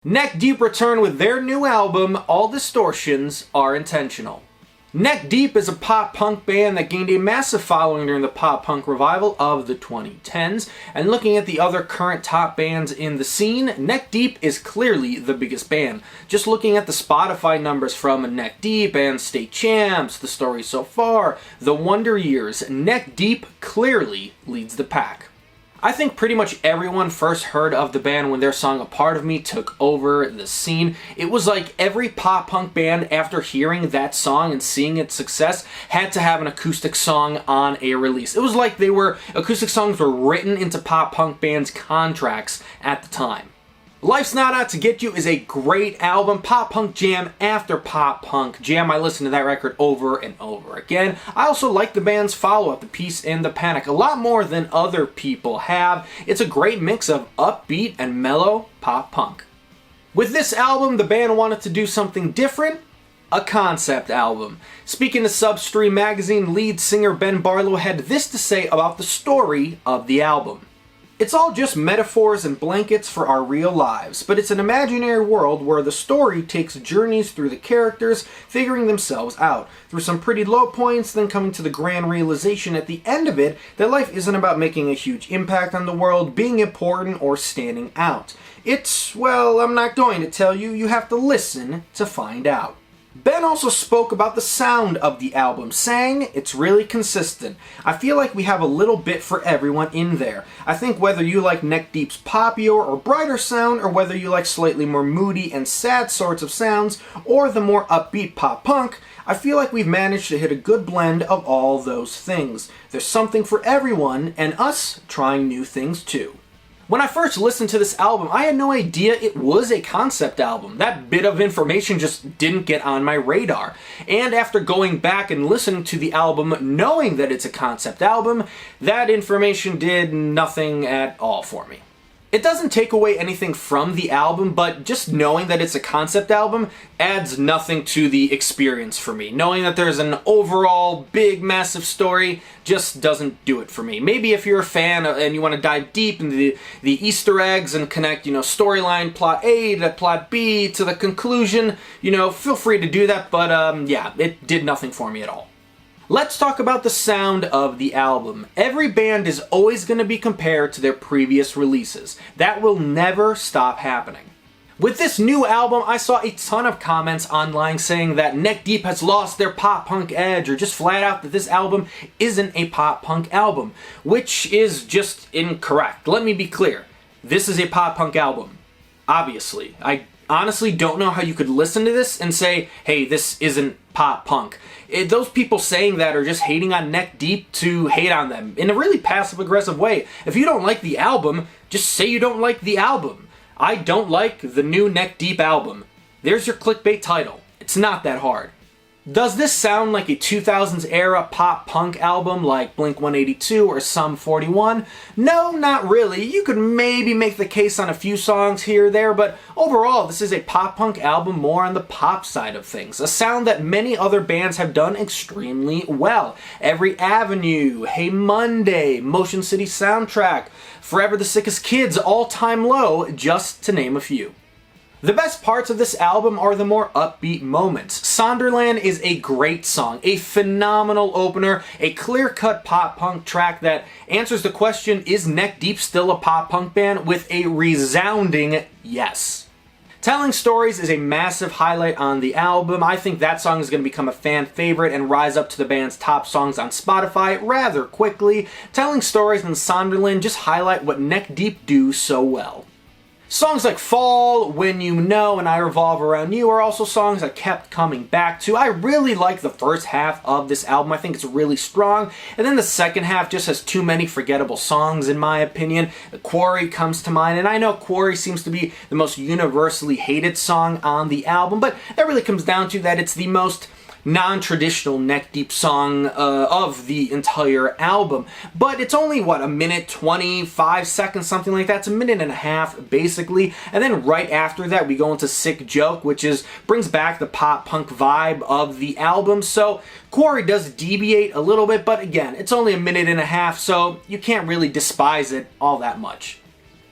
Neck Deep return with their new album, All Distortions Are Intentional. Neck Deep is a pop-punk band that gained a massive following during the pop-punk revival of the 2010s, and looking at the other current top bands in the scene, Neck Deep is clearly the biggest band. Just looking at the Spotify numbers from Neck Deep and State Champs, The Story So Far, The Wonder Years, Neck Deep clearly leads the pack. I think pretty much everyone first heard of the band when their song A Part of Me took over the scene. It was like every pop-punk band, after hearing that song and seeing its success, had to have an acoustic song on a release. It was like acoustic songs were written into pop-punk bands' contracts at the time. Life's Not Out to Get You is a great album, pop-punk jam after pop-punk jam. I listened to that record over and over again. I also like the band's follow-up, The Peace and the Panic, a lot more than other people have. It's a great mix of upbeat and mellow pop-punk. With this album, the band wanted to do something different, a concept album. Speaking to Substream magazine, lead singer Ben Barlow had this to say about the story of the album. It's all just metaphors and blankets for our real lives, but it's an imaginary world where the story takes journeys through the characters figuring themselves out, through some pretty low points, then coming to the grand realization at the end of it that life isn't about making a huge impact on the world, being important, or standing out. It's, well, I'm not going to tell you, you have to listen to find out. Ben also spoke about the sound of the album, saying, "It's really consistent. I feel like we have a little bit for everyone in there. I think whether you like Neck Deep's poppier or brighter sound, or whether you like slightly more moody and sad sorts of sounds, or the more upbeat pop-punk, I feel like we've managed to hit a good blend of all those things. There's something for everyone, and us trying new things too." When I first listened to this album, I had no idea it was a concept album. That bit of information just didn't get on my radar. And after going back and listening to the album, knowing that it's a concept album, that information did nothing at all for me. It doesn't take away anything from the album, but just knowing that it's a concept album adds nothing to the experience for me. Knowing that there's an overall big, massive story just doesn't do it for me. Maybe if you're a fan and you want to dive deep into the Easter eggs and connect, storyline plot A to plot B to the conclusion, feel free to do that, but yeah, it did nothing for me at all. Let's talk about the sound of the album. Every band is always going to be compared to their previous releases. That will never stop happening. With this new album, I saw a ton of comments online saying that Neck Deep has lost their pop-punk edge, or just flat out that this album isn't a pop-punk album, which is just incorrect. Let me be clear. This is a pop-punk album. Obviously. I honestly don't know how you could listen to this and say, hey, this isn't pop-punk. Those people saying that are just hating on Neck Deep to hate on them in a really passive-aggressive way. If you don't like the album, just say you don't like the album. I don't like the new Neck Deep album. There's your clickbait title. It's not that hard. Does this sound like a 2000s era pop-punk album like Blink-182 or Sum 41? No, not really. You could maybe make the case on a few songs here or there, but overall this is a pop-punk album more on the pop side of things. A sound that many other bands have done extremely well. Every Avenue, Hey Monday, Motion City Soundtrack, Forever the Sickest Kids, All Time Low, just to name a few. The best parts of this album are the more upbeat moments. Sonderland is a great song, a phenomenal opener, a clear-cut pop-punk track that answers the question, is Neck Deep still a pop-punk band, with a resounding yes. Telling Stories is a massive highlight on the album. I think that song is going to become a fan favorite and rise up to the band's top songs on Spotify rather quickly. Telling Stories and Sonderland just highlight what Neck Deep do so well. Songs like Fall, When You Know, and I Revolve Around You are also songs I kept coming back to. I really like the first half of this album. I think it's really strong. And then the second half just has too many forgettable songs, in my opinion. Quarry comes to mind, and I know Quarry seems to be the most universally hated song on the album, but that really comes down to that it's the most non-traditional Neck Deep song of the entire album. But it's only, a minute 25 seconds, something like that. It's a minute and a half, basically. And then right after that, we go into Sick Joke, which brings back the pop-punk vibe of the album. So Quarry does deviate a little bit, but again, it's only a minute and a half, so you can't really despise it all that much.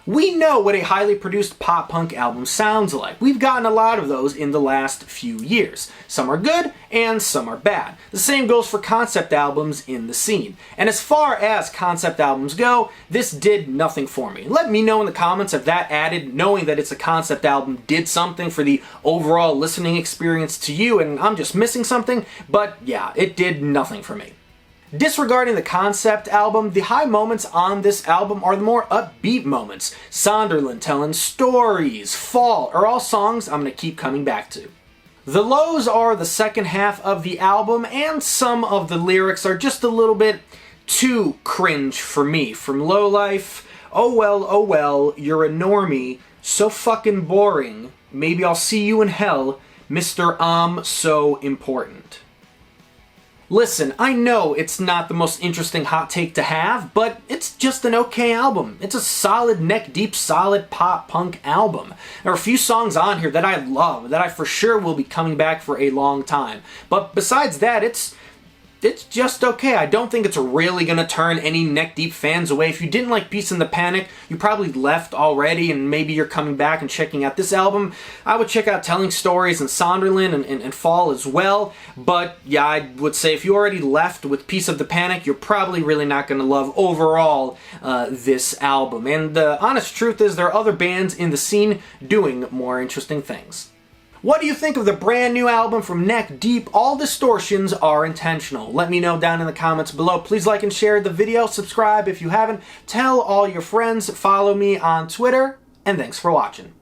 We know what a highly produced pop-punk album sounds like. We've gotten a lot of those in the last few years. Some are good, and some are bad. The same goes for concept albums in the scene. And as far as concept albums go, this did nothing for me. Let me know in the comments if that added, knowing that it's a concept album, did something for the overall listening experience to you, and I'm just missing something, but yeah, it did nothing for me. Disregarding the concept album, the high moments on this album are the more upbeat moments. Sonderland telling stories, Fall are all songs I'm going to keep coming back to. The lows are the second half of the album, and some of the lyrics are just a little bit too cringe for me. From Lowlife, oh well, you're a normie, so fucking boring, maybe I'll see you in hell, Mr. I'm so important. Listen, I know it's not the most interesting hot take to have, but it's just an okay album. It's a solid, neck-deep, solid pop-punk album. There are a few songs on here that I love, that I for sure will be coming back for a long time. But besides that, it's just okay. I don't think it's really gonna turn any neck-deep fans away. If you didn't like Peace and the Panic, you probably left already, and maybe you're coming back and checking out this album. I would check out Telling Stories and Sonderland and Fall as well. But yeah, I would say if you already left with Piece of the Panic, you're probably really not gonna love overall this album. And the honest truth is there are other bands in the scene doing more interesting things. What do you think of the brand new album from Neck Deep? All Distortions Are Intentional. Let me know down in the comments below. Please like and share the video. Subscribe if you haven't. Tell all your friends. Follow me on Twitter. And thanks for watching.